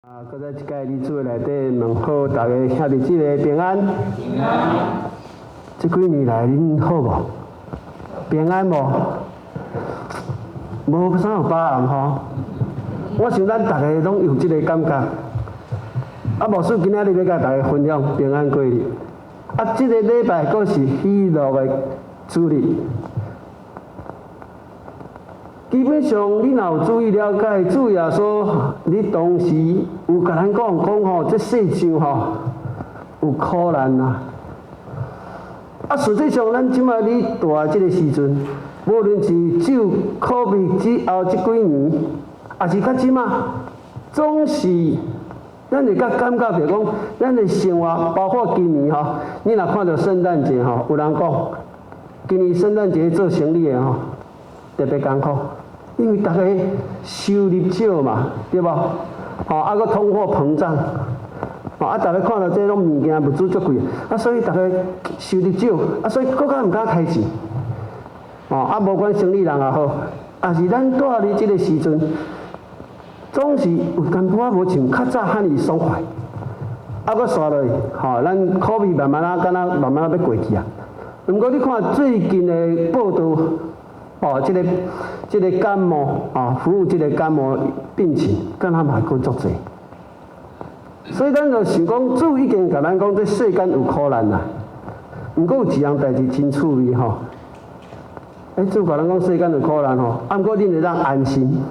搁在一届日子内底，问候大家兄弟姊妹平安。平安。这几年来恁好无？平安无？无啥有把握吼。我想咱大家拢有这个感觉。牧师今仔日要甲大家分享平安过日。这个礼拜阁是喜乐的主日。基本上，你若有注意了解，主耶稣，你当时有甲咱讲吼，这世上吼有苦难啊。实际上，咱即摆咧大即个时阵，无论是就COVID之后即几年，也是较即摆，总是咱会感觉着讲，咱的生活，包括今年吼，你若看到圣诞节吼，有人讲，今年圣诞节做生意的吼，特别艰苦。因为大家收入少嘛，对无？搁通货膨胀，大家看到这种物件物资足贵，所以大家收入少，所以更加毋敢开钱。无管生意人也好，也是咱住伫即个时阵，总是有淡薄仔无像较早遐尼爽快。搁刷落去，咱科比慢慢敢若慢慢要过去啊。毋过你看最近的报道。这个感冒服务这个感冒病情，敢若嘛佫足济。所以咱就想讲，主已经甲咱讲，这世间有苦难啦。毋过有一样代志真趣味吼。主甲咱讲世间有苦难吼，毋过恁会当安心，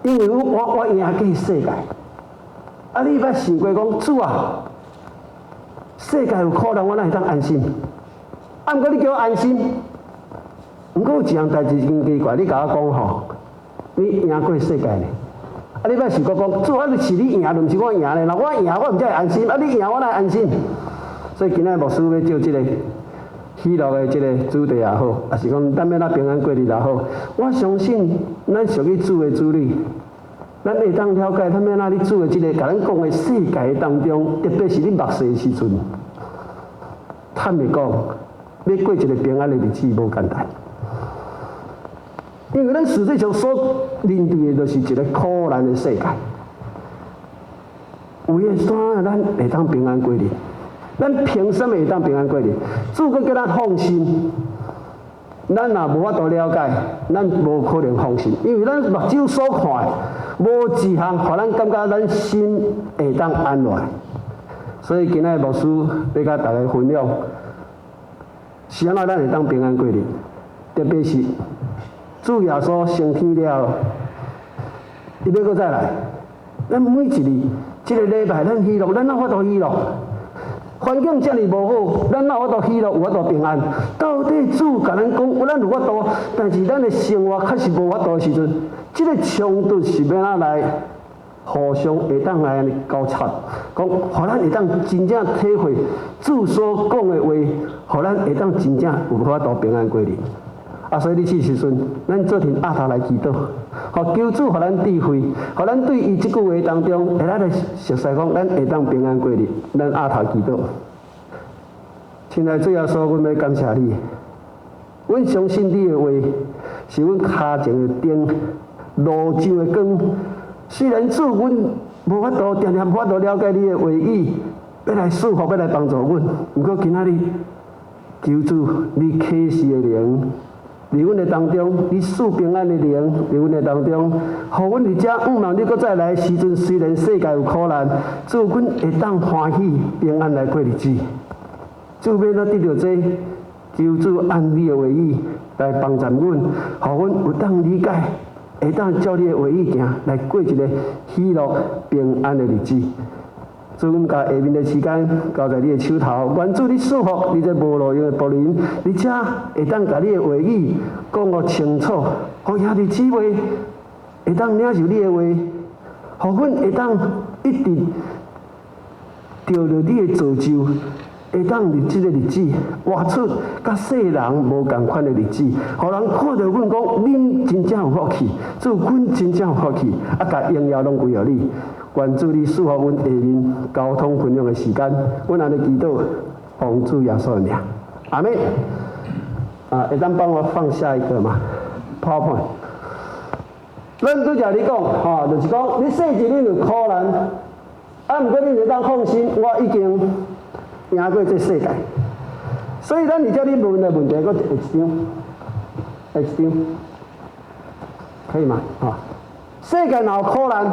因为我赢过世界。你捌想过讲，主啊，世界有苦难，我哪会当安心？毋过你叫我安心。毋过有一样代志真奇怪，你甲我讲吼，你赢过世界呢？你捌想过讲，主啊，是你赢，就毋是我赢呢？若我赢，我毋才会安心。你赢，我哪会安心？所以今仔牧师要照即个喜乐的即个主题也好，也是讲咱要咱平安过日也好，我相信咱属于主的子女，咱会当了解他们那里主的即个，甲咱讲的世界当中，特别是你目视的时阵，坦白讲，要过一个平安的日子无简单。因为咱实际上所面对的，就是一个苦难的世界。有诶啥，咱会当平安过日？咱凭什么会当平安过日？主阁叫咱放心，咱若无法度了解，咱无可能放心，因为咱目睭所看的，无一项互咱感觉咱心会当安乐。所以今仔牧师要甲大家分享，是安怎咱会当平安过日？特别是。主耶稣升天了，伊要搁再来。咱每一日，即个礼拜咱喜乐，咱哪法度喜乐？环境遮尔无好，咱哪法度喜乐？有法度平安？到底主甲咱讲，咱有法度，但是咱的生活确实无法度的时阵，即个冲突是要哪来？互相会当来安尼交叉，讲，互咱会当真正体会主所讲的话，互咱会当真正有法度平安过日。所以你这时阵，咱做阵压头来祈祷，求主互咱智慧，互咱对伊即句话当中，会来熟悉讲，咱会当平安过日，咱压头祈祷。亲爱主耶稣，阮要感谢你，阮相信你的话是阮骹前的灯，路上的光。虽然主阮无法度常常无法度了解你的话语，要来祝福，要来帮助阮，毋过今仔日求主你启示的灵。伫阮的当中，你赐平安的灵，伫阮的当中，互阮伫遮望你搁再来的时阵，虽然世界有苦难，主阮会当欢喜平安来过日子。主要咱得到这，求主按你的话语来帮助阮，互阮有当理解，会当照你的话语行，来过一个喜乐平安的日子。主，阮甲下面的时间交在你的手头，愿主你祝福你这无路用的仆人，而且会当甲你的话语讲个清楚，互兄弟姊妹会当领受你的话，互阮会当一直着着你的造就，会当伫即个日子活出甲世人无共款的日子，互人看到阮讲，恁真正有福气，主阮真正有福气，甲荣耀拢归互你。愿主你赐福阮下面交通分享的时间，阮安尼祈祷，奉主耶稣的名，阿门。会当帮我放下一个吗 ？PowerPoint。咱拄则你讲，就是讲你世一恁有苦难，毋过恁会当放心，我已经赢过这世界。所以咱而且你问的问题，搁下一张，可以吗？世界若有苦难，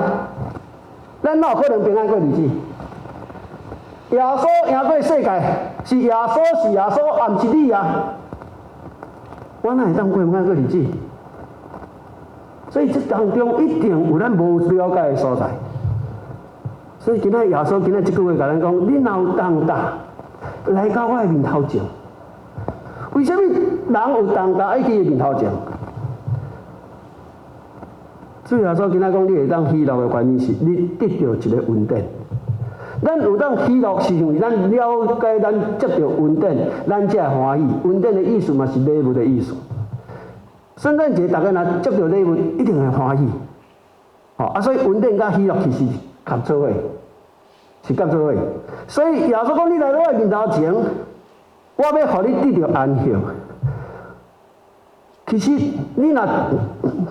咱哪有可能平安过日子？耶稣赢过世界，是耶稣，毋是你啊！我哪会当过平安过日子？所以这当中一定有咱无了解的所在。所以今仔耶稣今仔即句话甲咱讲：你若有重担，来到我的面头前。为什么人有重担爱去伊面头前？主耶稣今仔讲你会当喜乐的原因是，你得到一个稳定。咱有当喜乐是因为咱了解咱接到稳定，咱才会欢喜。稳定的意思嘛是礼物的意思。圣诞节大家若接到礼物，一定会欢喜。所以稳定甲喜乐其实合做伙，是合做伙。所以耶稣讲你来到我面头前，我要互你得到安息。其实你若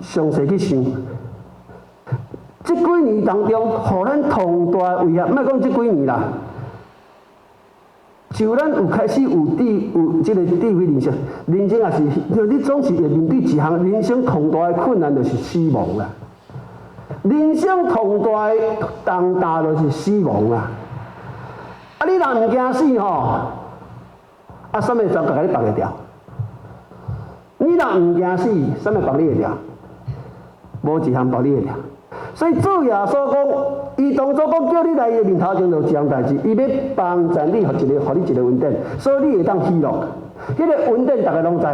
详细去想，这几年当中，互咱重大的威胁，莫讲这几年啦，就咱有开始有这个智慧人生，人生也是，你总是会面对一项人生重大的困难，就是死亡啦。人生重大的重担就是死亡啦。你若唔惊死什么早甲你绑会掉？你若唔惊死，什么绑你会掉？无一项绑你会掉。所以主耶稣讲，伊当初讲叫你来伊面头前就一项代志，伊要帮助你，互你一个稳定，所以你会当喜乐。迄个稳定，大家拢知。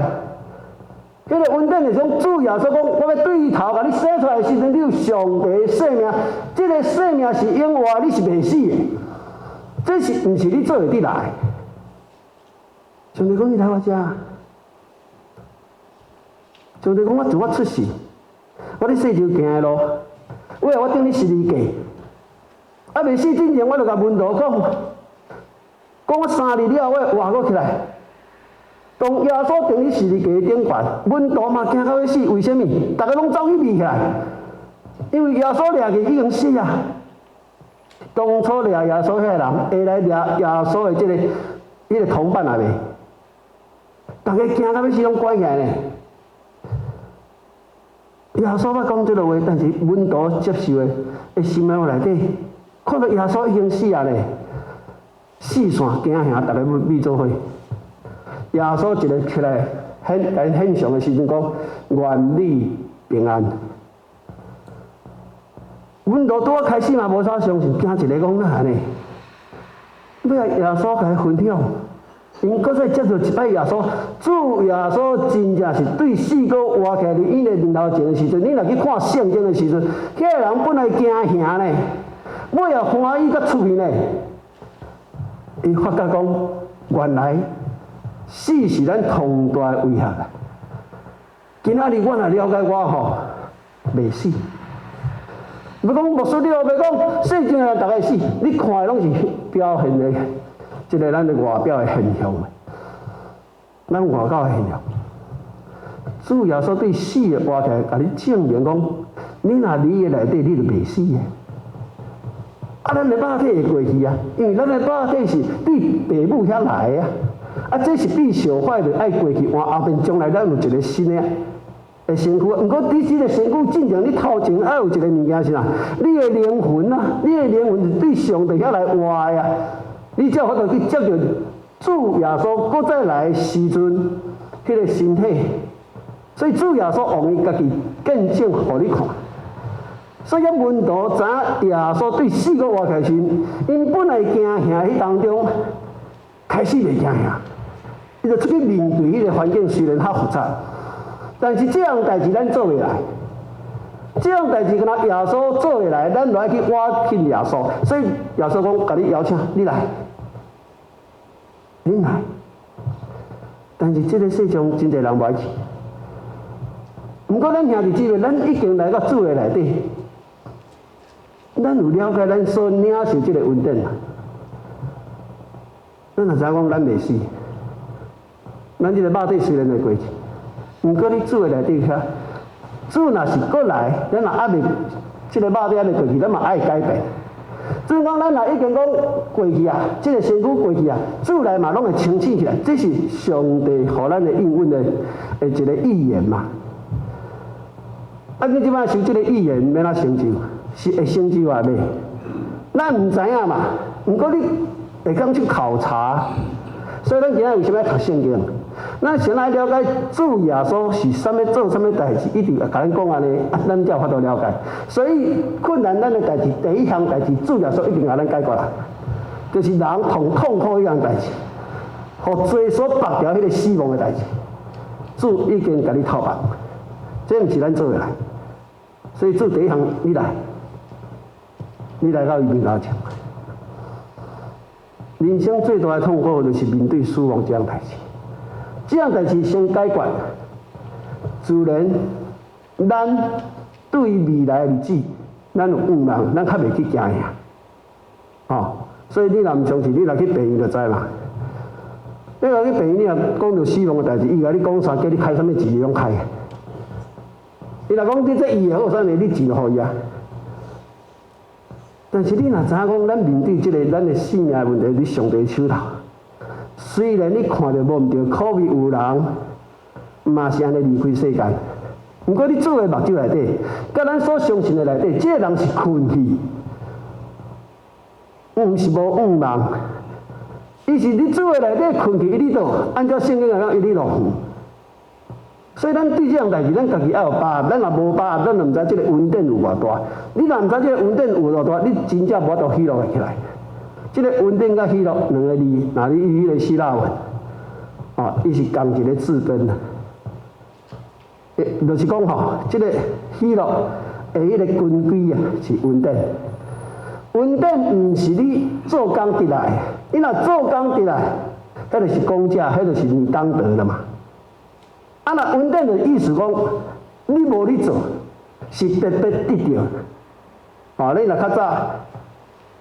迄个稳定是讲主耶稣讲，我要对头，甲你生出来的时阵，你有上帝的生命，这个生命是永活，你是袂死的。这是毋是你做会得来？上帝讲你来我遮，上帝讲我自我出世，我咧世上行的路。为我等你12届，未死之前，我就甲门徒讲我3日了，我会活过起来。当耶稣定你12届顶悬，门徒嘛惊到要死，为什么？大家拢走去避起来，因为耶稣掠去已经死啊。当初掠耶稣迄个人，会来掠耶稣的迄个同伴也未，大家惊到要死，拢关起来呢。耶稣捌讲这个话，但是门徒接受的心内底，看到耶稣已经死啊咧，四散惊吓，大家密做伙。耶稣一个起来献上的时阵讲：愿你平安。门徒拄开始嘛无啥相信，惊一个讲哪安尼？尾啊耶稣甲伊分享。因搁再接受一摆耶稣，主耶稣真正是对四个活起来伫伊的面头前的时阵，你若去看圣经的时阵，迄个人本来惊吓呢，尾啊欢喜甲出现呢，伊发觉讲，原来死是咱重大的威胁啊！今仔日我若了解我袂死。要讲牧师，你后袂讲世间人逐个死，你看的拢是表现的。这个咱的外表的现象，咱外口的现象。主耶稣对死的活起来，甲你证明讲，你若你的内底，你就袂死的。咱的肉体会过去啊，因为咱的肉体是对父母遐来的这是必小坏的爱过去，换后面将来咱有一个新的身躯。不过你这个身躯进前，你头前爱有一个物件是哪？你的灵魂啊，你的灵魂是对上帝遐来活的你才有法度去接着主耶稣搁再来的时阵，迄个身体。所以主耶稣往伊家己见证，互你看。所以门徒知影耶稣对死个活起来时，因本来惊吓迄当中，开始袂惊吓，伊就出去面对迄个环境，虽然较复杂，但是这样代志咱做袂来。这样代志，敢若耶稣做会来，咱就爱去挖去耶稣。所以耶稣讲，甲你邀请，你来，你来。但是这个世上真侪人不爱去。不过咱兄弟姊妹，咱已经来到主的内底，咱有了解咱所领受这个稳定啦。咱也知影讲咱袂死，咱这个肉体虽然会过去，不过你主的内底遐。主若是过来，咱若还未即个肉体还未过去，咱嘛爱改变。主讲咱若已经讲过去啊，即个身躯过去啊，主来嘛拢会清醒起来，这是上帝互咱的应允的一个预言嘛。啊，你即摆受即个预言免哪成就，是会成就还未？咱毋知影嘛，毋过你会讲去考察，所以咱今仔为什么要读圣经？咱先来了解主耶稣是啥物做啥物代志，一定要甲咱讲安尼，咱才有法度了解。所以困难咱的代志，第一项代志，主耶稣一定甲咱解决啦，就是人痛苦迄样代志，互罪所绑掉迄个死亡的代志，主已经甲你透白，这毋是咱做的来。所以主第一项，你来到伊面头前。人生最大的痛苦就是面对死亡这样代志。这样代志先解决，自然咱对未来的日子，咱有盼望，咱较袂去惊遐。哦，所以你若毋相信，你若去病院就知嘛。你若去病院，你若讲到死亡的代志，伊甲你讲啥，叫你开啥物钱，你拢开。伊若讲你这医好，啥物你钱就互伊啊。但是你若知影讲，咱面对即个咱的性命问题，伫上帝手头。虽然你看到摸毋到COVID有人，嘛是安尼离开世间。毋过你主的目睭内底，甲咱所相信的内底，即个人是困去，毋是无盼望。伊是你主的内底困去，伊哩倒按照圣经来讲，伊哩落雨。所以咱对这样代志，咱家己要有把握。咱若无把握，咱就毋知即个稳定有偌大。你若毋知即个稳定有偌大，你真正无法度喜乐起来。即个稳定甲喜乐两个字，若你以迄个希腊文，哦，伊是共一个字根的。就是讲吼，即个喜乐的迄个根基啊，是稳定。稳定毋是你做工得来的，你若做工得来，迄就是公价，迄就是你当得了嘛。啊，若稳定的意思讲，你无你做，是特别得着。哦，你若较早。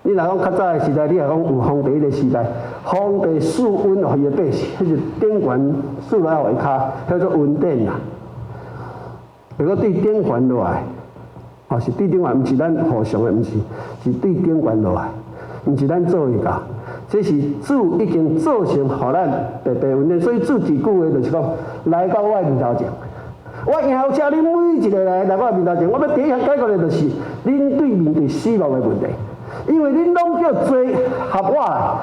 你若讲较早的时代，你若讲有皇帝迄个时代，皇帝赐温互伊的百姓，迄是典权赐来互伊骹，叫做稳定啦。如果对典权落来，哦是对典权，毋是咱互相的，毋是，是对典权落来，毋是咱做会到。这是主已经造成互咱白白稳定，所以主一句话就是讲，来到我的面头前。我以后请恁每一个来我的面头前，我要第一项解决的就是恁对面对死亡的问题。因为恁拢叫罪合我来，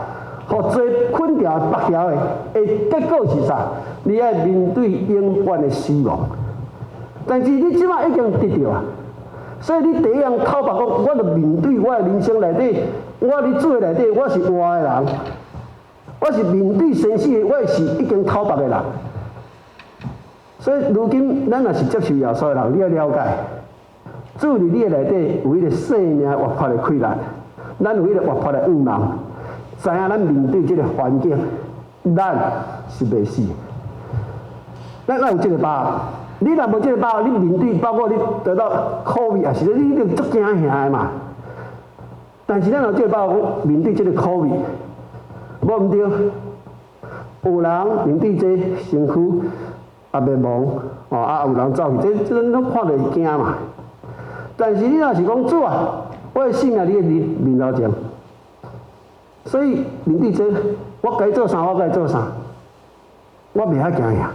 互罪捆掉、绑掉的，结果是啥？你要面对永远的死亡。但是你即摆已经得到啊，所以你第一样透白讲，我著面对我的人生内底，我伫主的内底，我是活的人，我是面对生死的，我是已经透白的人。所以如今咱若是接受耶稣的人，你要了解，主伫你的内底有迄个生命活泼的开展。咱有迄个活泼的盼望，知影咱面对即个环境，咱是袂死。咱有即个把握，你若无即个把握，你面对包括你得到 COVID 也是，你一定足惊吓的嘛。但是咱有即个把握，面对即个 COVID， 无毋对，有人面对这身躯也袂亡，哦啊有人走去，这咱拢看着惊嘛。但是你若是讲主啊，我的性命你面头前，所以面对这，我该做啥，我该做啥，我袂遐惊呀，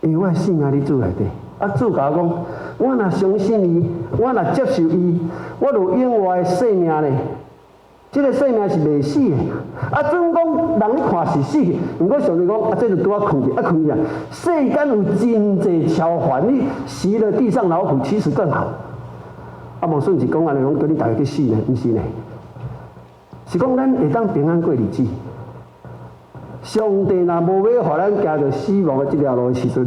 因为我的性命伫主内底。啊，主甲我讲，我若相信伊，我若接受伊，我就有永远的生命呢。这个生命是袂死的。啊，总讲人咧看是死去，毋过上帝讲，啊，这就拄啊困去，啊困去啊。世间有真济超凡，你死了地上劳苦，其实更好。啊，无算是讲安尼讲，叫你大家去死呢，毋是呢？是讲咱会当平安过日子。上帝若无要互咱行着死亡的这条路的时阵，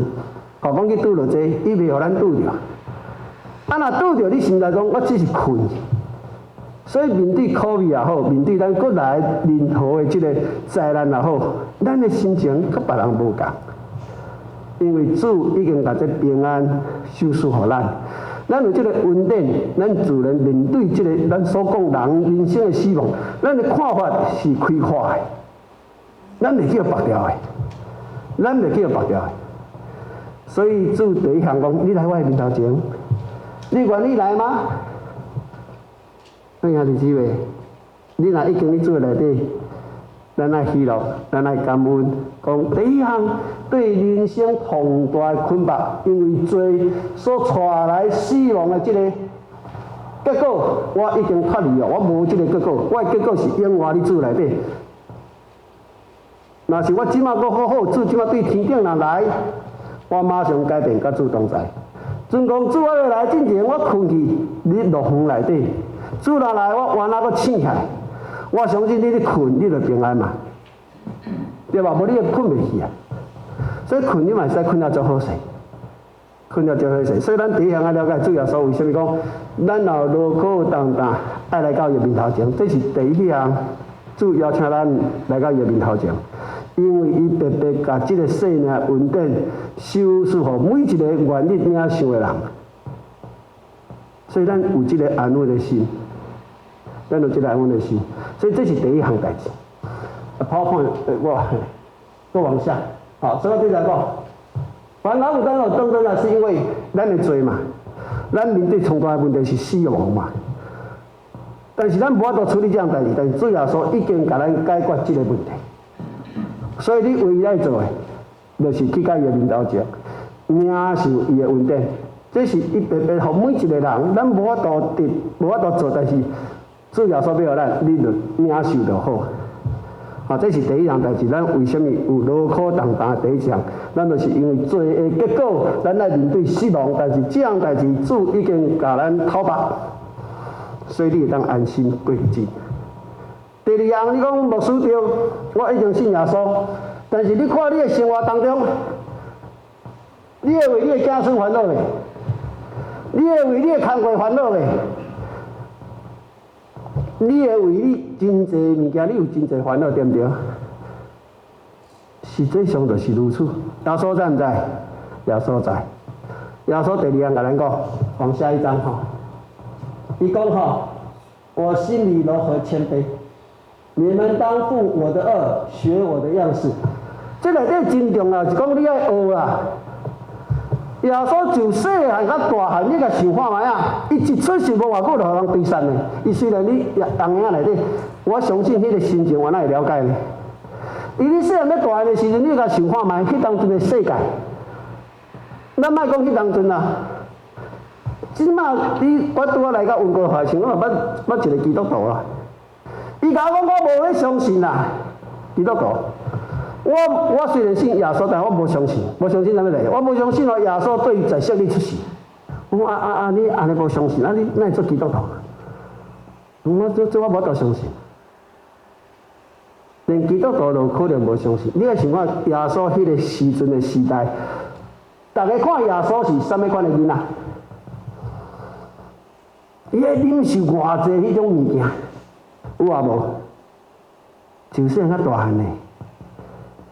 何况去拄着这，伊袂互咱拄着。啊，若拄着，你心内讲，我只是困。所以面对 COVID 也好，面对咱国内任何的这个灾难也好，咱的心情甲别人无共。因为主已经把这平安授赐予咱，咱有这个稳定，咱自然面对这个咱所讲人生的死亡，咱的看法是开阔的，咱袂叫白掉的，咱袂叫白掉的。所以主第一项讲，你来我的面头前，你愿意来吗？兄弟姊妹，你若已经伫主内底，咱爱喜乐，咱爱感恩。讲第一项对人生重大的捆绑，因为罪所带来死亡的这个结果，我已经脱离了，我无这个结果，我的结果是永活伫主内底。若是我即马阁好好，主即马对天顶人来，我马上改变，甲主同在。准讲主要来之前，我困去伫乐园内底。主若来，我原来阁醒起来，我相信你咧困，你就平安嘛，对吧？无你会困袂去啊。所以困你嘛会使困了足好势，困了足好势。所以咱第一项要了解主要所为什么讲，咱若有劳苦重担，爱来到伊面头前，这是第一项。主邀请咱来到伊面头前，因为伊特别甲即个生命恩典收赐予每一个愿意领受的人。所以咱有即个安稳的心，咱有即个安稳的心，所以这是第一项代志。PowerPoint 我往下，好，所以对来讲，烦恼有当然当然是因为咱的罪嘛，咱面对重大的问题是死亡嘛。但是咱无法度处理这样代志，但是主要说已经甲咱解决这个问题。所以你唯一要做的，就是去到伊的面头前，领受伊的恩典。这是伊特别互每一个人，咱无法度得，无法度做，但是主要说要互咱，你就领受就好。啊，这是第一样代志。咱为什么有劳苦重担的第一项？咱就是因为罪的结果，咱来面对死亡。但是这样代志，主已经甲咱讨白。所以你会当安心过日子。第二样，你讲牧师对，我已经信耶稣，但是你看你的生活当中，你会为你的子孙烦恼未？你会为你的工课烦恼未？你会为你真侪物件，你有真侪烦恼，对不对？实际上就是如此。耶稣知唔知？耶稣知。耶稣第二样甲咱讲，往下一章吼。伊讲吼，我心里柔和谦卑，你们当负我的恶，学我的样式。这内底真重要，是讲你爱学啦。耶稣就细汉到大汉，你甲想看卖啊？伊一出世无偌久就互人追杀呢。伊虽然你红影内底，我相信迄个心情我哪会了解呢？伊你细汉要大汉的时阵，你甲想看卖，迄当阵的世界，咱莫讲迄当阵啊。即马我拄仔来到温哥华时，我嘛捌一个基督徒啦。伊甲我讲，我无咧相信啦，基督徒。我虽然信耶稣，但我无相信，无相信啥物事？我无相信哦，耶稣对在色你出世。我讲你安尼无相信，你哪会做基督徒？这我无得相信。连基督徒都可能无相信。你要想看耶稣迄个时阵的时代，大家看耶稣是啥物款的囡仔？伊咧忍受偌济迄种物件，有啊无？就细汉到大汉的，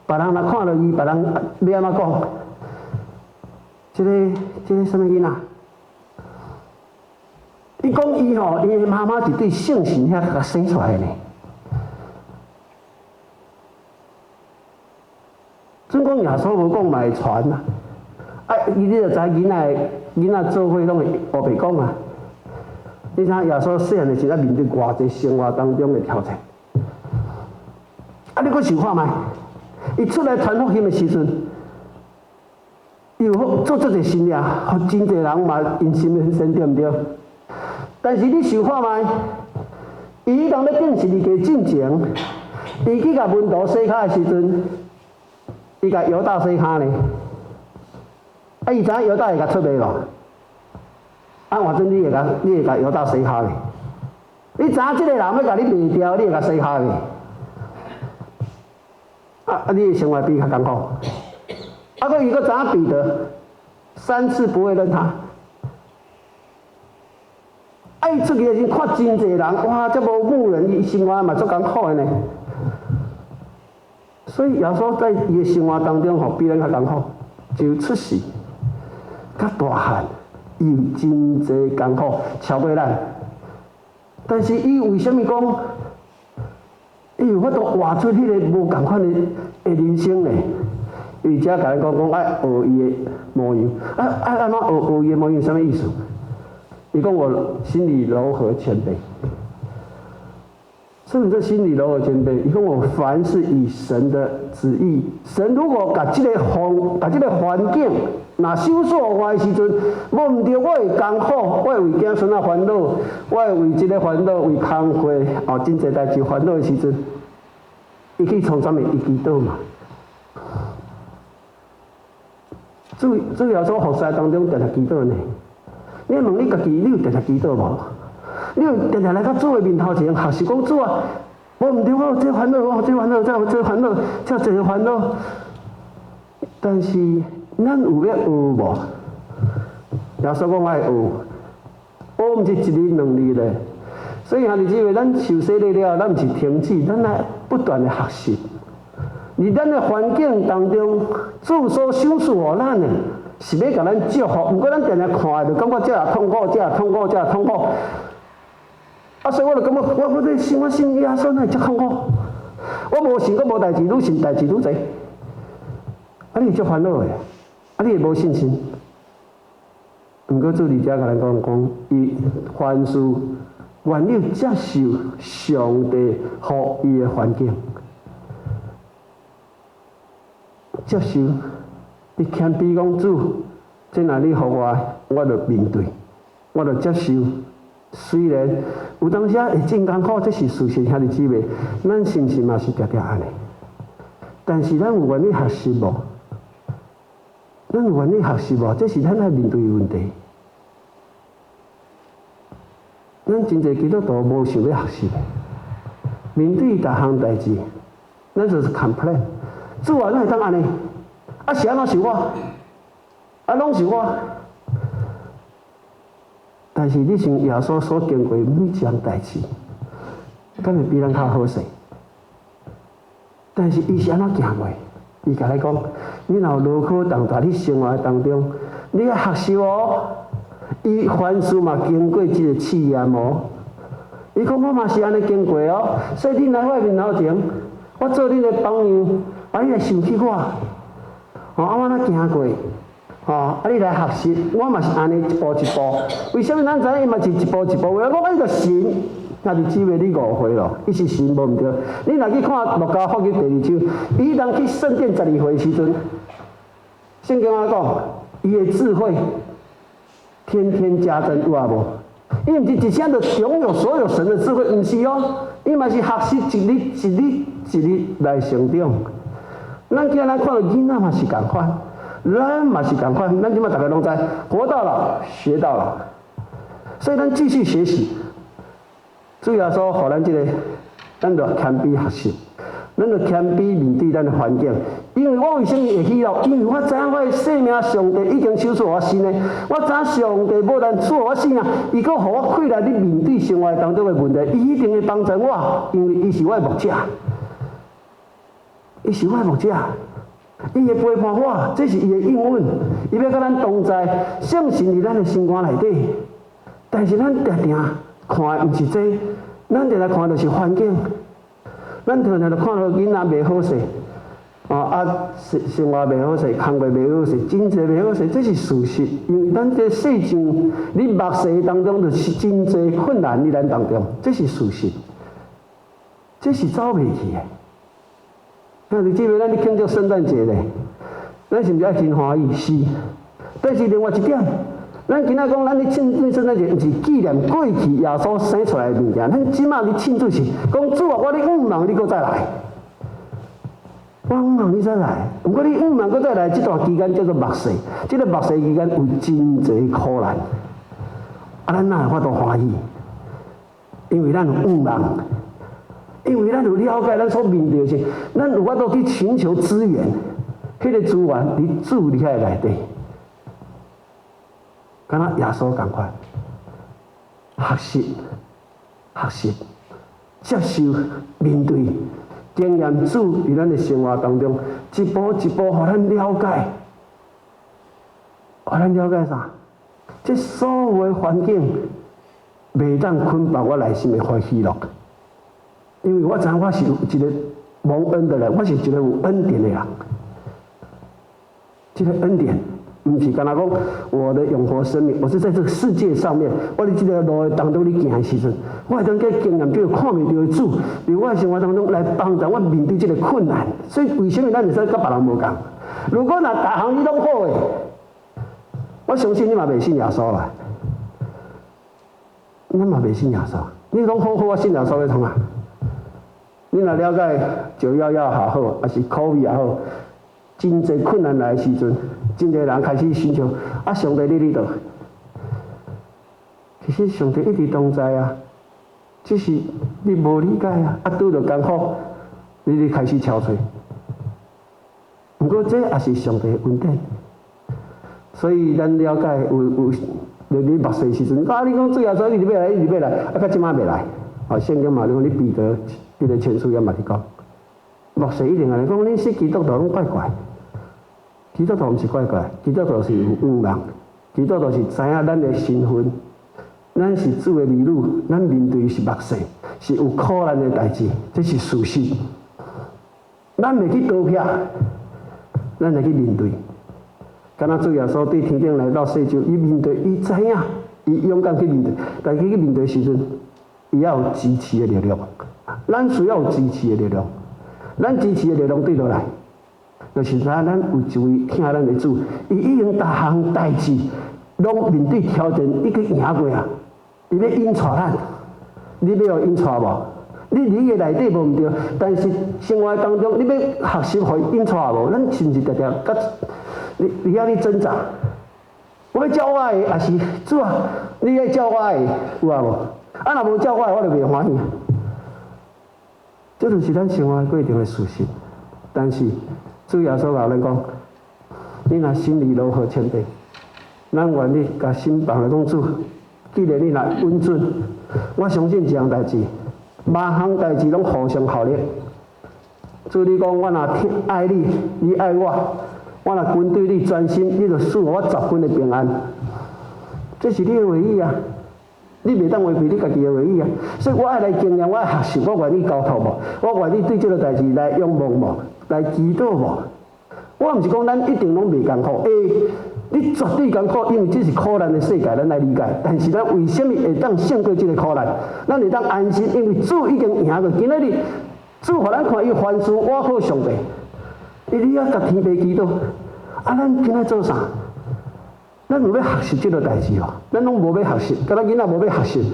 别人若看到伊，别人要安怎讲？这个什么囡仔？伊讲伊吼，伊的妈妈是对圣神遐甲生出来的呢。准讲耶稣无讲嘛会传啊，你就知囡仔做伙拢会黑白讲啊。你睇耶稣细汉的时候，面对偌济生活当中的挑战，你搁想看卖？伊出来传福音的时阵，伊有做足侪新嘢，互真侪人嘛因心很深，对毋对？但是你想看卖？伊当咧顶12家进前，伊去甲门徒洗骹的时阵，伊甲犹大洗骹呢？伊知影犹大会甲出卖咯？反正你会甲犹大洗骹咧？你知影即个人要甲你卖掉，你会甲洗骹咧？你的生活比较艰苦。佫伊佫知影彼得3次不会认他。伊出去的时看真侪人，哇，这无牧人，伊生活嘛足艰苦的呢。所以耶稣在伊的生活当中吼，比咱较艰苦，就出世，较大汉，伊有真侪艰苦，超过咱。但是伊为什么讲？伊有法度活出迄个无共款的人生呢？伊遮甲咱讲爱学伊的模样，安怎学伊的模样？什么意思？伊讲我心里柔和谦卑。什么叫心里柔和谦卑？伊讲我凡是以神的旨意，神如果甲这个环境，若收束我的时阵，我毋对，我会艰苦，我会为子孙仔烦恼，我会为这个烦恼，为工课真侪代志烦恼的时阵，伊去创啥物？伊祈祷嘛。主要说服侍当中常常祈祷呢。你问你家己，你有常常祈祷无？你有常常来到主的面头前学习讲主啊，我毋对，我有这烦恼，我有这烦恼，再有这烦恼，再有这烦恼。但是咱有要学无？耶稣讲爱学，学毋是一日两日咧。所以兄弟姊妹，咱受洗礼了，咱毋是停止，咱来不断的学习。伫咱的环境当中，主所赏赐互咱的，是要甲咱祝福。毋过咱常常看，就感觉这也痛苦，这也痛苦，这也痛苦。所以我就感觉，我咧信耶稣，哪会遮痛苦？我无信，我无代志，愈信代志愈侪。你会足烦恼的，你会无信心。毋过主伫遮甲咱讲，伊凡事愿意接受上帝予伊的环境，接受。你谦卑讲主，这若你予我就面对，我就接受。虽然有当时会真艰苦，这是事实，兄弟姊妹，咱是毋是嘛是常常安尼？但是咱有愿意学习无？咱有愿意学习无？这是咱爱面对的问题。咱真侪基督徒无想要学习，面对逐项代志，咱就是 complain。主啊，咱会当安尼？是安怎是我？拢是我。但是你像耶稣所经过每一项代志，敢会比咱较好势？但是伊是安怎行过？伊甲你讲，你若有劳苦重担，你生活当中，你要学习哦。伊凡事嘛经过这个试验哦。伊讲我嘛是安尼经过哦，所以你来我面头前，我做你的榜样，你来受起我。我哪行过？你来学习，我嘛是安尼一步一步。为什么咱知影伊嘛是一步一步？为了讲咱个神，那是姊妹你误会咯，伊是神无毋对。你若去看路加福音第2章，伊当去圣殿12岁时阵，圣经安讲，伊的智慧天天加增，有啊无？伊毋是一声就拥有所有神的智慧，毋是哦，伊嘛是学习一日来成长。咱今仔看到囡仔嘛是共款。咱嘛是共款，咱即马大家拢知，活到老，学到老。所以咱继续学习。主要说，互咱咱就谦卑学习，咱就谦卑面对咱的环境。因为我为什么会喜乐？因为我知影我的生命，上帝已经收赐我新的。我知影上帝无但赐我生命，伊阁互我开来，你面对生活当中的问题，伊一定会帮助我，因为伊是我的牧者。伊是我的牧者。伊会陪伴我，这是伊的应允。伊要甲咱同在，相信伫咱的心肝内底。但是咱常常看的毋是这，咱常常看的是环境。咱常常就看到囡仔袂好势，生活袂好势，工作袂好势，真侪袂好势，这是事实。因为咱这世上，你目视当中就是真侪困难伫咱当中，这是事实。这是走袂去的。那你姊妹，咱咧庆祝圣诞节咧，咱是毋是爱真欢喜？是。但是另外一点，咱今仔讲，咱咧庆祝圣诞节，毋是纪念过去耶稣生出来的物件，咱即马咧庆祝是讲主啊，我咧盼望你搁再来，我盼望你再来。不过你盼望搁再来，这段期间叫做目视，这个目视期间有真侪苦难，咱哪会法度欢喜？因为咱有盼望。因为咱有了解咱所面对的是，咱有法度去寻求资源，迄个资源伫主里遐内底，敢若耶稣共款，学习，接受面对，经验主伫咱的生活当中，一步一步，互咱了解，互咱了解啥？这所有的环境，袂当捆绑我内心的欢喜乐。因为我知影我是一个蒙恩的人，我是一个有恩典的人。这个恩典，不是干那讲我的永活生命，我是在这个世界上面，我伫这条路当中你行的时阵，我会当去经验这个看不到的主，伫我的生活当中来帮助我面对这个困难。所以为什么咱会使甲别人无共？如果若逐项你拢好诶，我相信你嘛袂信耶稣啦。咱嘛袂信耶稣，你拢好好，我信耶稣要创啊？你若了解911也好，还是 COVID 也好，真侪困难来的时阵，真侪人开始寻求啊，上帝你伫倒？其实上帝一直同在啊，只是你无理解啊，拄着艰苦，你开始憔悴。不过这也是上帝的恩典，所以咱了解有你目视的时阵，啊，你讲主耶稣一直要来，一直要来，啊，到即摆未来。哦，圣经嘛，你讲你彼得迄个前书也嘛伫讲，目视一定安尼讲，恁是基督徒拢怪怪，基督徒毋是怪怪，基督徒是有恩人，基督徒是知影咱的身份，咱是主的儿女，咱面对是目视，是有苦难的代志，这是事实。咱袂去逃避，咱会去面对。敢若主耶稣对天顶来到世上，伊面对，伊知影，伊勇敢去面对，但去面对时阵，伊要有支持的力量。咱需要有支持的力量，咱支持的力量对倒来，就是咱有一位听咱的主，伊已经逐项代志，拢面对挑战，伊去赢过啊！伊要引带咱，你要有引带无？你理的内底无毋对，但是生活当中你要学习互伊引带无？咱是毋是常常甲你遐咧挣扎？我要照我的，也是主啊，你要照我的，有啊无？啊，若无照我的，我就袂欢喜。这就是咱生活过程的事实。但是主耶稣老咱讲，你若心里如何谦卑，咱愿意甲心放来讲主。既然你若稳准，我相信一项代志，万项代志拢互相效力。主你讲，我若爱你，你爱我。我若跟对你专心，你就赐我10分的平安。这是你的话语啊！你袂当违背你家己的话语啊！所以我爱来经验，我爱学习，我愿意交托无，我愿意对这个代志来仰望无，来祈祷无。我毋是讲咱一定拢袂艰苦，你绝对艰苦，因为这是苦难的世界，咱来理解。但是咱为什么会当胜过这个苦难？咱会当安心，因为主已经赢过。今仔日主互咱看伊凡事我靠上帝。你要甲天父祈祷，啊，咱今仔做啥？咱有要学习这个代志哦，咱拢无要学习，甲咱囡仔无要学习，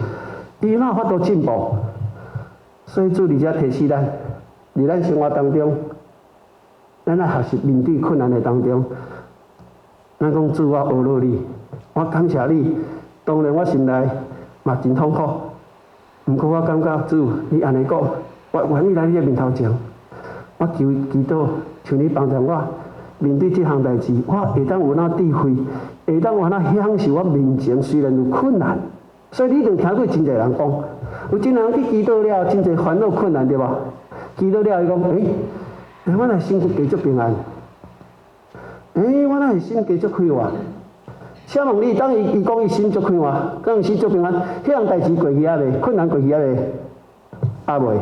伊哪有法度进步？所以主伫遮提示咱，伫咱生活当中，咱来学习面对困难的当中，咱讲主，我学落你，我感谢你。当然我心内嘛真痛苦，毋过我感觉主，你安尼讲，我愿意来你的面头前。我求祈祷，求你帮助我面对这项代志，我会当有那智慧，会当有那享受我面前虽然有困难，所以你一定听过真侪人讲，有真人去祈祷了，真侪烦恼困难对吧？祈祷了伊讲，我若心继续平安，我若心继续开活。请问你，当伊讲伊心足开活，讲心足平安，迄项代志过去啊未？困难过去啊未？啊未？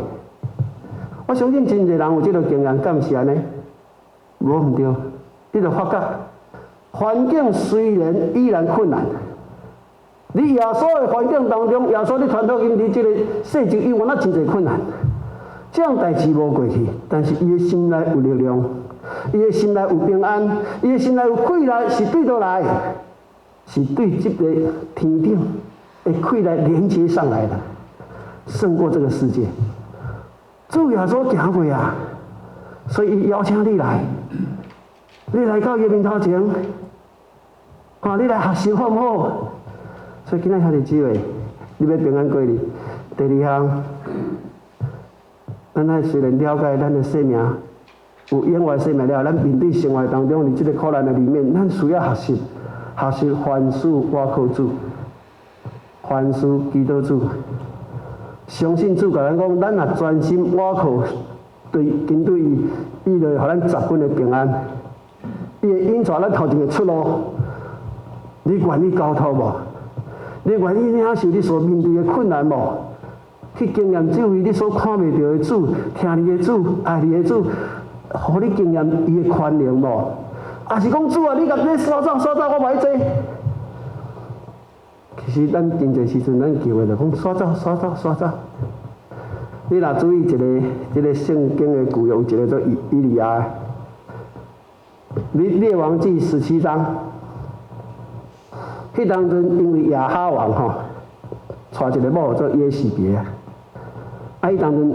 我相信真侪人有这个经验，敢毋是安尼？无毋对，你就发觉环境虽然依然困难，你耶稣的环境当中，耶稣你传福音，你这个世界永远啊真侪困难，这样代志无过去，但是伊的心内有力量，伊的心内有平安，伊的心内有气力，是对倒来，是对这个天顶的气力连接上来的，胜过这个世界。主耶稣行过啊，所以伊邀请你来，你来到伊面头前，看你来学习好唔好？所以今仔兄弟姊妹，你要平安过日。第二项，咱虽然了解咱的生命有永远生命了，咱面对生活当中，伫这个苦难的里面，咱需要学习凡事我靠主，凡事祈祷主。相信主甲咱讲，咱若专心倚靠跟对伊，伊就互咱10分的平安。伊会引带咱头前的出路。你愿意交托无？你愿意领受你所面对的困难无？去经验这位你所看袂到的主，听你的主，爱你的主，互你经验伊的宽容无？也是讲主啊，你甲你刷走，我袂做。其实咱真侪时阵，咱叫的就讲刷走。你若注意一个圣经的旧约，有一个做以利亚的，列王记17章，迄当阵因为亚哈王吼，带一个某做耶洗别啊，迄当阵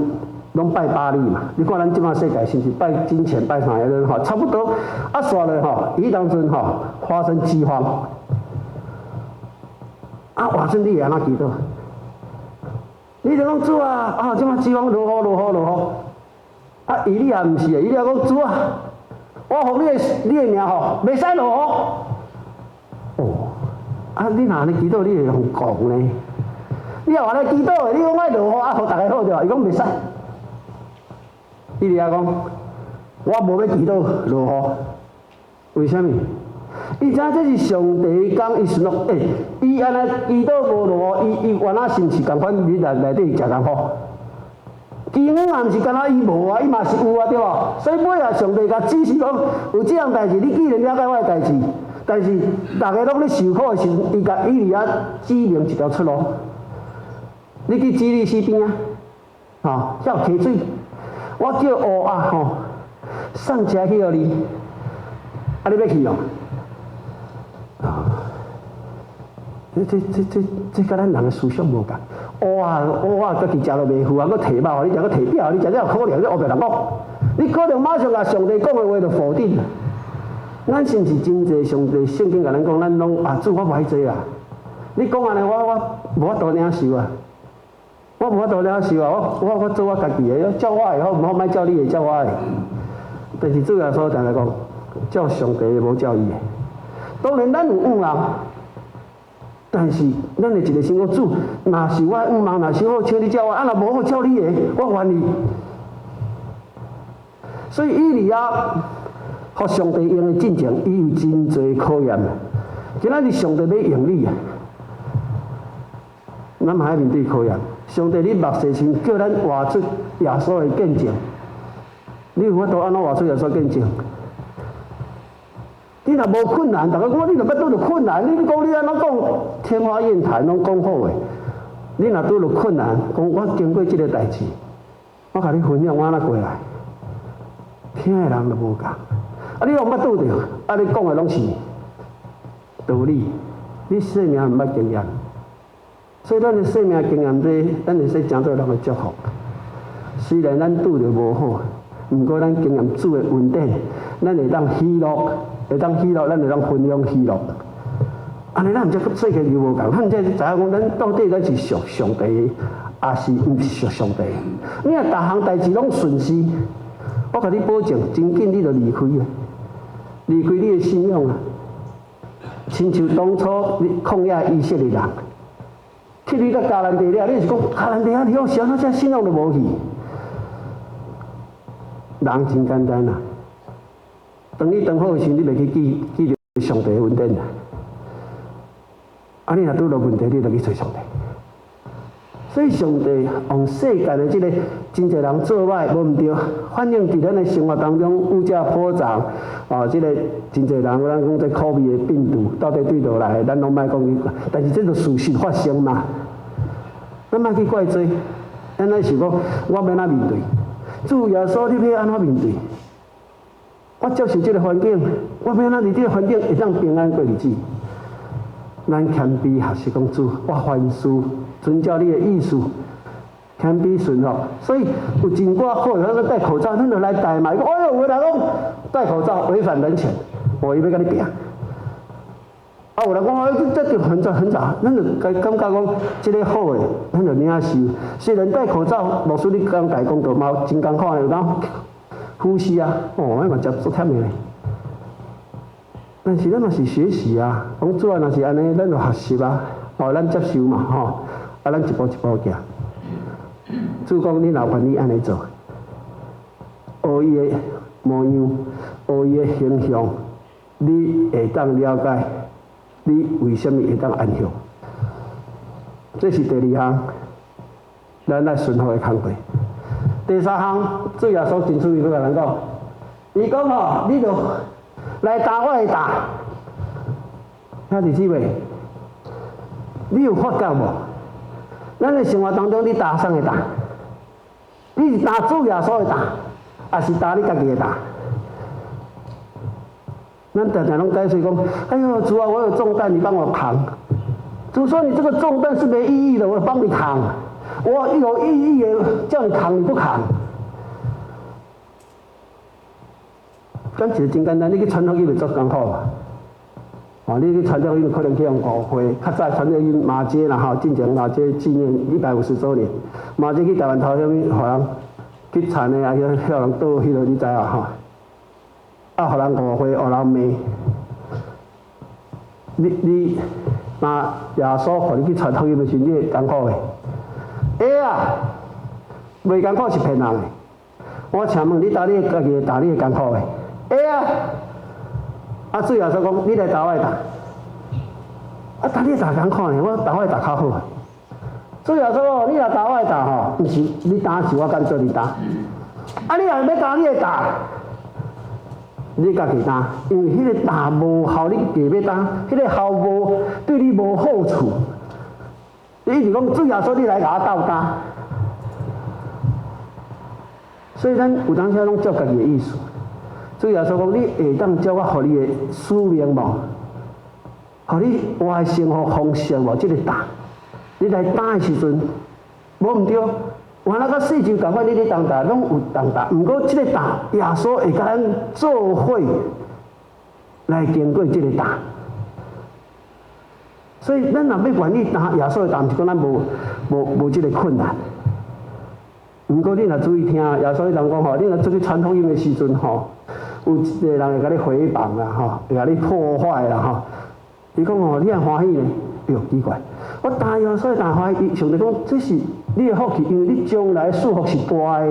拢拜巴力嘛。你看咱即马世界是毋是拜金钱、拜啥个吼？差不多啊，煞了吼，伊当阵吼发生饥荒，啊，换算你会安怎祈祷？你就讲主啊，即马饥荒落雨，啊，伊利亚毋是啊，伊利亚讲主啊，我互你的命吼，袂使落雨。哦，啊，你若安尼祈祷，你会互讲呢？你若安尼祈祷的，你讲爱落雨，啊，互大家好着，伊讲袂使。伊利亚讲，我无要祈祷落雨，为虾米？伊知影这是上帝讲，伊顺咯，伊安尼祈祷无落雨，伊原来是毋是共款？你内底食艰苦？饥荒也毋是干那伊无啊，伊嘛是有啊，对无？所以尾啊，上帝甲指示讲，有这样代志，你既然了解我的代志，但是大家拢咧受苦的时阵，伊甲伊利亚指明一条出路。你去基利西边啊，遐有溪水，我叫乌鸦吼送车去互你，啊，你要去哦？这甲咱人的思想无共。乌鸦家己食都袂赴啊，搁摕肉，你食搁摕表，你食了有可能，你后壁人讲，你可能马上甲上帝讲的话就否定了。咱是毋是真济上帝圣经甲咱讲，咱拢主我歹做啊？你讲安尼，我无法度领受啊！我无法度领受啊！我做我家己的，照我的好，毋好莫照你的，照我的。但是主耶稣常来讲，照上帝的无照伊的。当然咱有误人。但是，咱的一个心讲主，若是我误忙，若是好，请你照我；啊，若无好照你的，我愿意。所以以利亚，互上帝用的进程，伊有真侪考验。今仔日上帝要用你啊，咱嘛爱面对考验。上帝，你目视前叫咱活出耶稣的见证，你有法度安怎活出耶稣见证？你若无困难，大家讲你若要拄着困难，你讲你安怎讲天花艳谈，拢讲好诶。你若拄着困难，讲我经过即个代志，我甲你分享我安怎过来，听诶人就无共。啊，你若毋捌拄着，啊，你讲诶拢是道理，你生命毋捌经验，所以咱诶生命经验这，咱会使诚做人诶祝福。虽然咱拄着无好，毋过咱经验主诶恩典，咱会当喜乐。会当喜乐，咱会当分享喜乐。安尼咱毋则世界就无共，咱才知影讲，咱到底咱是属上帝，还是毋是属上帝？你若逐项代志拢顺时，我甲你保证，真紧你就离开啊，离开你的信仰啊。亲像当初旷野以色列人，去你到迦南地了，你是讲迦南地啊，你好想那只信仰都无去。人真简单啊。当你当好的时，你袂去记着上帝的恩典啊！啊，你若拄到问题，你就去找上帝。所以上帝用世间的即个真侪人做歹无毋对，反映伫咱的生活当中物价普涨，即个真侪人咱讲这 COVID 的病毒到底对倒来，咱拢莫讲伊，但是这个事实发生嘛，咱莫去怪罪，咱来想讲我要哪面对？主耶稣，你要安怎面对？我接受这个环境，我要安怎伫这个环境会当平安过日子？咱谦卑学习讲主，我凡事遵照你的意思，谦卑顺服。所以有真寡好，咱戴口罩，咱就来戴嘛。哎呦，有人讲戴口罩违反人权，我伊要甲你拼。啊，有人讲这就很早，咱就感觉讲这个好诶，咱就领受。虽然戴口罩，牧师你刚才讲到嘛，真艰苦诶，有当。呼吸啊，迄嘛真足忝诶。但是咱嘛是学习啊，讲主啊，若是安尼，咱就学习啊，咱接受嘛，啊，咱一步一步行。主讲你若愿意安尼做，学伊诶模样，学伊诶形象，你会当了解，你为什么会当安详？这是第二项，咱来顺服诶工作。第三项，主耶稣真趣味，要甲咱讲，伊讲你来打我会打，兄弟姊妹，你有发觉无？咱的生活当中，你打谁会打？你是打主耶稣会打，还是打你家己会打？咱常常拢解释讲，哎呦，主啊，我有重担，你帮我扛。主说你这个重担是没意义的，我帮你扛。我有意义的叫你扛，你不扛。咱其实真简单，你去传福音就足艰苦嘛。哦，你去传福音可能去用误会，较早传福音马街啦吼，进前马街纪念150周年，马街去台湾头遐物，互人去传的啊，遐人倒迄落你知啊吼。啊，互人误会，互人骂。你若耶稣互你去传福音的时，你会艰苦的。会啊，袂艰苦是骗人的。我请问你打你家己打，你会艰苦的。会啊。啊，主耶稣讲，你来打我打。啊，打你打艰苦呢，我打我打较好。主耶稣讲，你若打我打吼，毋是你打是我干做你打。啊，你若要打，你会打。你家己打，因为迄个打无效，你硬要打，迄个效无对你无好处。你一直讲主耶稣，你来甲我斗打，所以咱有当时拢照家己的意思。主耶稣讲，你会当照我互你的使命无？互你活的生活方式无？即个打，你来打的时阵，无毋对。原来甲世就共款，你咧当打拢有当打，毋过即个打，耶稣会甲咱做伙来经过即个打。所以咱若要愿意打耶稣的打，毋是讲咱无即个困难。毋过你若注意听，耶稣迄人讲吼，你若出去传福音的时阵吼，有一个人会甲你诽谤啦吼，会甲你破坏啦吼。伊讲吼，你也欢喜呢？哟，奇怪，我打耶稣的打欢喜，上帝讲这是你的福气，因为你将来束缚是大的。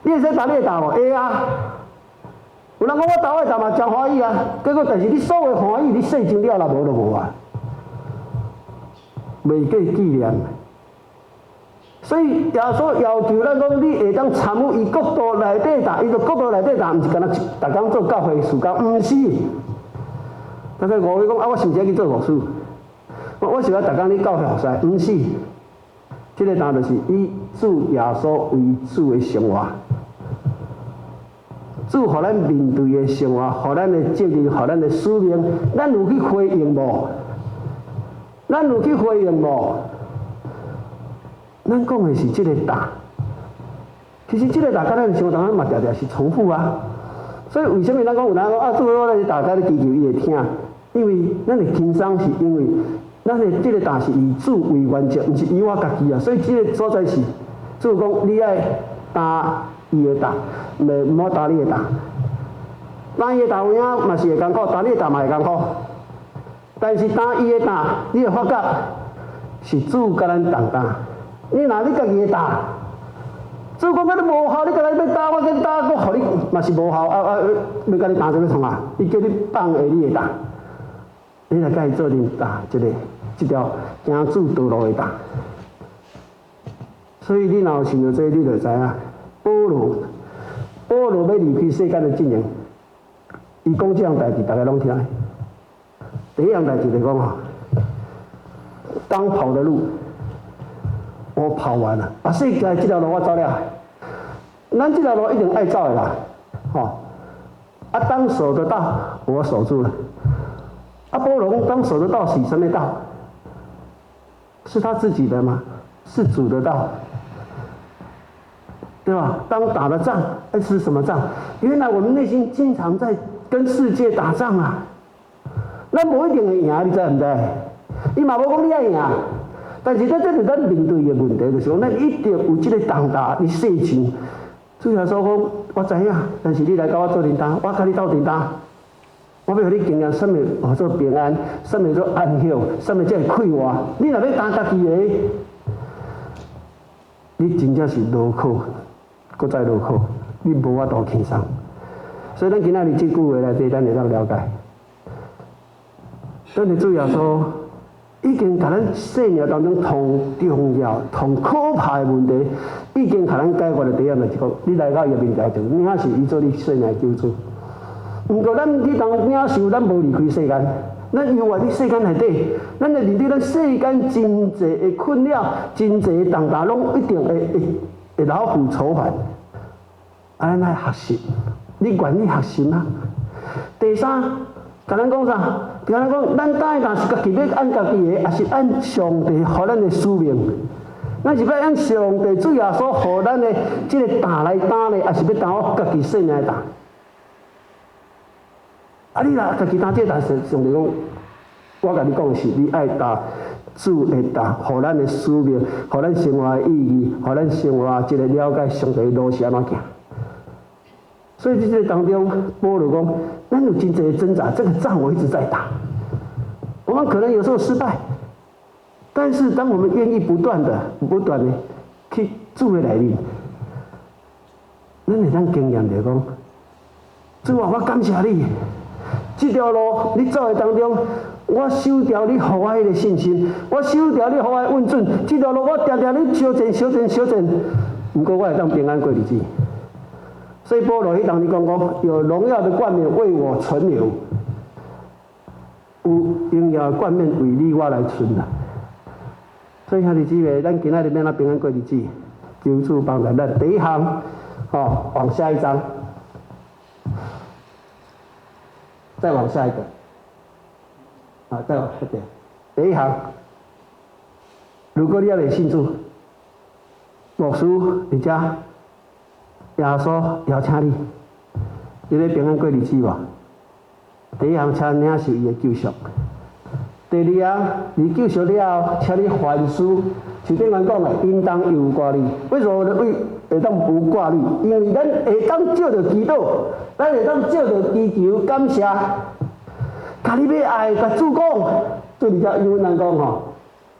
你会使打，你会打无？会啊。有人讲我打我打嘛，真欢喜啊。结果但是你所有欢喜，你世情了无就无啊，袂计纪念。所以耶稣要求咱讲，你会当参与伊国度内底打，伊个国度内底打，毋是干那逐工做教会事工，毋是。大概误会讲啊，我是毋是要去做牧师？我是要逐工咧教会服侍，毋是。即个答案就是以主耶稣为主的生活，主互咱面对的生活，互咱的责任，互咱的使命，咱有去回应无？咱有去回应无？咱讲的是即个答，其实即个答甲咱的生活当中嘛，常常是重复啊。所以为什么咱讲有人讲啊，主我来打甲你祈求伊会听？因为咱的轻松是因为咱的即个答是以主为原则，毋是以我家己啊。所以即个所在是主讲你爱答伊的答，毋好答你的答。答伊的答有影嘛是会艰苦，答你的答嘛会艰苦。但是答伊的答，你会发觉是主甲咱同担。你若你家己的答，主讲甲你无效，你甲咱要答，我甲你答，我互你嘛是无效要甲你答做要创啊？伊叫你放下你的答。你来甲伊做恁答即条行主道路的答。所以你若有想到这，你就知影，保罗要离开世间的阵营，伊讲这样代志，大家拢听。第一样代志就讲吼，刚跑的路我跑完了，啊，世界这条路我走了，咱这条路一定爱走的啦，吼。啊，当守的道我守住了。啊，保罗当守的道是什么道？是他自己的吗？是主的道，对吧？当打了仗，是什么仗？原来我们内心经常在跟世界打仗啊。咱无一定会赢，你知唔知？伊嘛无讲你爱赢，但是这是咱面对的问题，就是讲咱一定有这个当打的事情。主耶稣讲，我知影，但是你来甲我做领导，我甲你斗领导。我要互你经验什么叫做平安，什么叫做安享，什么才会快活。你若要担家己的，你真正是劳苦，搁再劳苦，你无法度轻松。所以咱今仔日这句话内底，咱会当了解。咱的主耶稣已经甲咱生命当中同重要、同可怕的问题，已经甲咱解决了第一个，就是讲你来到伊面前就，你还是伊做你生命的救主。毋过咱去当领受，咱无离开世间，咱游活伫世间内底，咱会面对咱世间真济的困扰，真济的重担，拢一定会老负愁烦。咱来学习，你愿意学习吗？第三，甲咱讲啥？甲咱讲，咱答应是家己要按家己的，还是按上帝予咱的使命？咱是要按上帝主耶稣予咱的即个担来担呢，还是要担我家己生命的担？啊，你若家己担这担，上帝讲，我甲你讲的是，你爱担主的担，予咱的使命，予咱生活的意义，予咱生活即个了解上帝的路是安怎行。所以在这个当中，保罗讲，咱有真济的挣扎，这个仗我一直在打。我们可能有时候失败。但是，当我们愿意不断的去主的内面，咱会当经验着讲，主啊，我感谢你，这条路你走的当中，我收掉你予我迄个信心，我收掉你予我的稳准，这条路我常常你修正，不过我会当平安过日子。所以保罗迄当里讲，有荣耀的冠冕为我存留，有荣耀的冠冕为你我来存啦。所以兄弟姊妹，咱今仔日要咱平安过日子，求主帮助咱。第一项，往下一章，再往下一个，再往下点。第一项，如果你要来信主，牧师或者耶稣邀请你，你要平安过日子无？第一项，请领受伊的救赎。第二项，你救赎了后，请你凡事，像顶咱讲的，应当有挂虑。为什么会当无挂虑？因为咱会当借着祈祷，咱会当借着祈求感谢，甲你要爱，甲主讲，做比较英文人讲吼，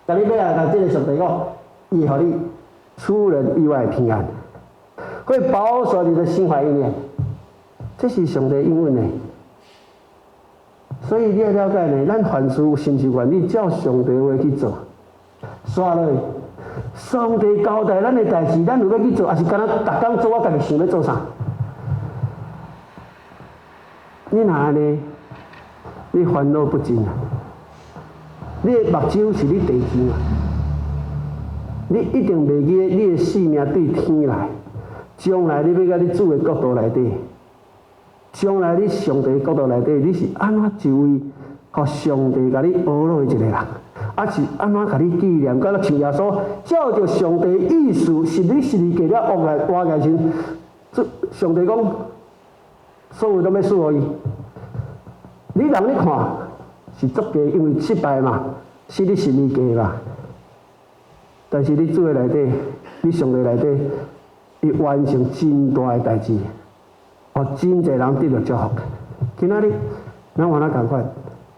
甲你要爱，甲这个上帝讲，伊会予你出人意外平安，会保守你的心怀意念。这是上帝应允的。所以你要了解呢，咱凡事是毋是愿意照上帝话去做？刷落去，上帝交代咱的代志，咱有要去做，还是干那逐工做我家己想要做啥？你若安尼，你烦恼不尽啊！你的目睭是你地天啊！你一定袂记你的性命对天来，将来你要甲你主的角度内底。将来你上帝角度内底，你是安怎一位，互上帝甲你学落的一个人，啊是安怎甲你纪念？甲咱像耶稣照着上帝意思，是你给了活来时，上帝讲，所有都要赐予伊。你人咧看是足价，因为失败嘛，是你心理价嘛。但是你做的内底，你上帝内底，伊完成真大的代志。真侪人得到祝福。今仔日，咱换咱共款，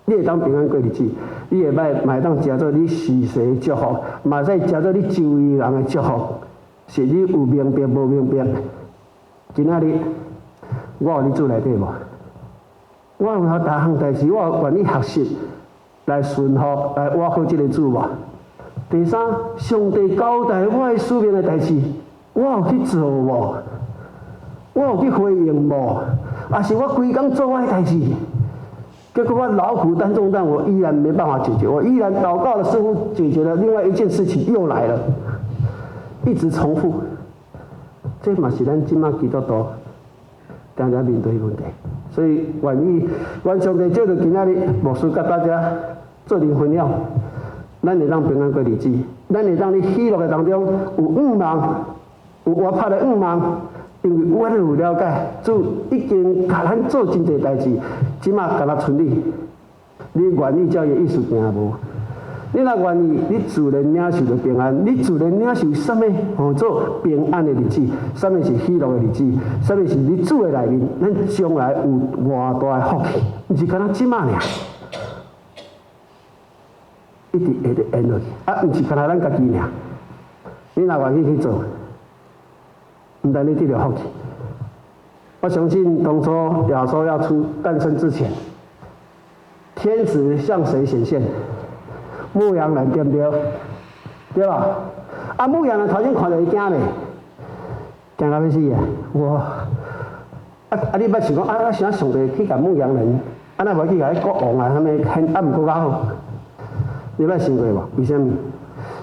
你会当平安过日子，你会会当食做你事世的祝福，嘛使食做你周围人的祝福，是你有明白无明白？今仔日，我有你做内底无？我有逐项代志，我愿意学习来顺服，来活好这个主无？第三，上帝交代我的使命的代志，我有去做无？我有去回应无？还是我规工做我的代志，结果我劳苦担重担，我依然没办法解决，我依然祷告了，似乎解决了，另外一件事情又来了，一直重复。这嘛是咱今麦基督徒常常面对的问题。所以愿上帝借着今仔日牧师甲大家做灵分享，咱会当平安过日子，咱会当伫喜乐的当中有五忙，有活泼的五忙。因为我有了解，主已经甲咱做真侪代志，即马甲咱存你，你愿意照伊意思行无？你若愿意，你自然领受着平安。你自然领受什么？做平安的日子，什么是喜乐的日子？什么是你主的内面？咱将来有偌大的福气，毋是干那即马尔，一直会得延落去。毋是干那咱家己尔。你若愿意去做。唔但你得了福气，我相信当初耶稣要诞生之前，天使向谁显现？牧羊人对不对？对吧？牧羊人头先看到伊惊咧，惊到要死啊！你捌想讲啥上帝去甲牧羊人，那无去甲迄国王啊，啥物献毋够较好？你捌想过无？为什么？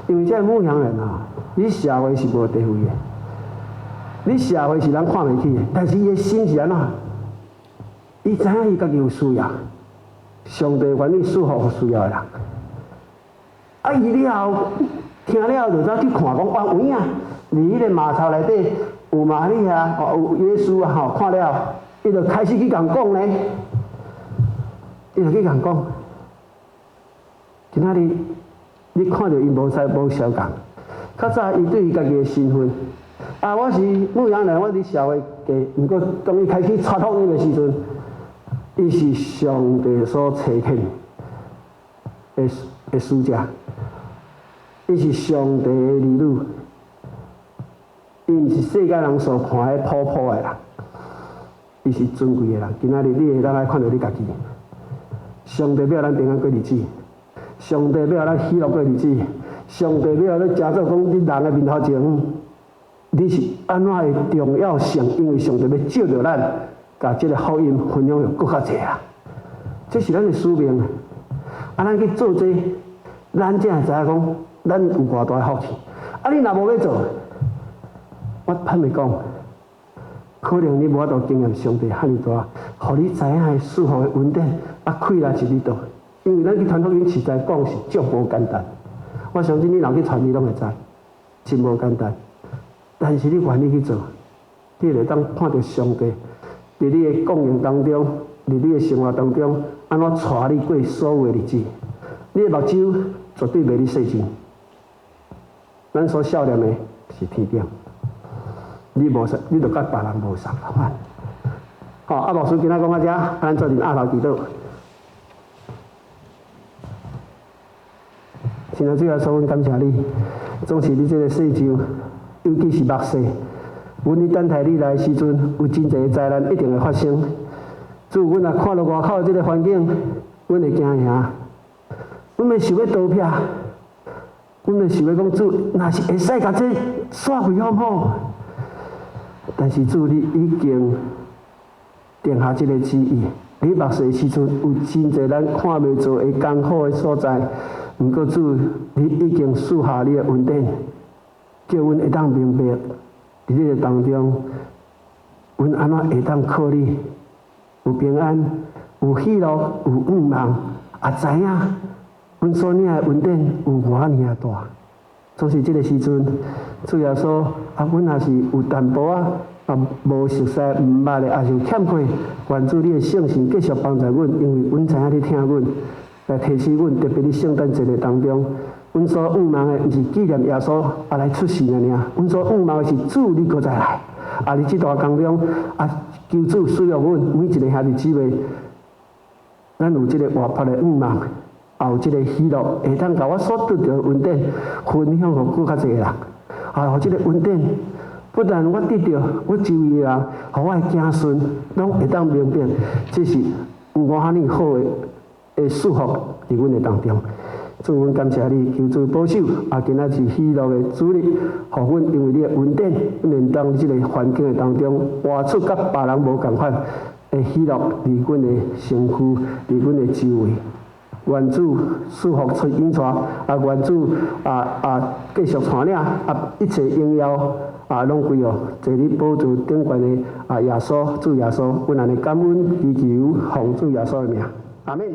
因为这牧羊人啊，你社会是无地位的，你社会是人看袂起的，但是伊的心是安怎？伊知影伊家己有需要，上帝愿意祝福需要的人。伊了后听了就走去看讲，哇，有影，伫迄个马槽内底有玛利亚，有耶稣啊，吼，看了，伊就开始去共讲呢，伊就去共讲，今仔日你看到伊无使无相共，较早伊对伊家己的身份，我是牧羊人，我伫社会过，毋过当伊开始传福音的时阵，伊是上帝所差遣的使者。伊是上帝的儿女，伊毋是世间人所看的普普的人，伊是尊贵的人。今仔日你会当来看到你家己，上帝要咱平安过日子，上帝要咱喜乐过日子，上帝要咱假做讲你人的面头前，你是安怎的重要性？因为上帝要借着咱，甲这个福音分享更较济啊！这是咱的使命。咱去做这，咱才会知影讲。咱有偌大福气，你若无要做，我坦白讲，可能你无法度经验上帝遐尼大，互你知影舒服的稳定，气力是伫倒。因为咱去传福音实在讲是足无简单，我相信你若去传，你拢会知，真无简单。但是你愿意去做，你会当看到上帝伫你的供应当中，伫你的生活当中，安怎带你过所有的日子。你的目睭绝对袂你细钱。咱所少念的是天顶，你无说，你就甲别人无相同啊！好，牧师今仔讲到这，咱做阵压头祈祷。现在主要所阮感谢你，总是你这个世上，尤其是目屎，阮伫等待你来的时阵，有真侪灾难一定会发生。主，阮若看到外口的这个环境，阮会惊吓，阮会想要逃避。阮就想要讲主，若是会使甲这煞开好好，但是主你已经定下这个旨意。你目视的时阵，有真侪咱看袂做的艰苦的所在，毋过主你已经赐下你的恩典，叫阮会当明白，伫这个当中，阮安怎会当靠你有平安、有喜乐、有盼望，也知影。阮所领的恩典有偌尔啊大，总是这个时阵，主耶稣阮若是有淡薄无熟悉、毋捌的，也是有欠缺，愿主你的圣神继续帮助阮，因为阮知影你听阮，来提示阮，特别伫圣诞节的当中，阮所盼望的毋是纪念耶稣来出世的尔，阮所盼望的是主你搁再来，伫这段当中求主使用阮每一个兄弟姊妹，咱有这个活泼的盼望。也有这个喜乐，会当甲我所得到的恩典分享互更较侪人。互这个恩典，不但我得到，我周围的人，互我的子孙，拢会当明白，这是有偌尼好的祝福伫阮的当中。主，阮感谢你，求主保守。今仔是喜乐的主日，互阮因为你的恩典，能当这个环境的当中，活出甲别人无共款的喜乐，伫阮的身躯，伫阮的周围。愿主赐福出引传，愿主继续传领，一切荣耀拢归哦，坐你宝座顶悬的耶稣，主耶稣，阮安尼感恩祈求，奉主耶稣的名，阿门。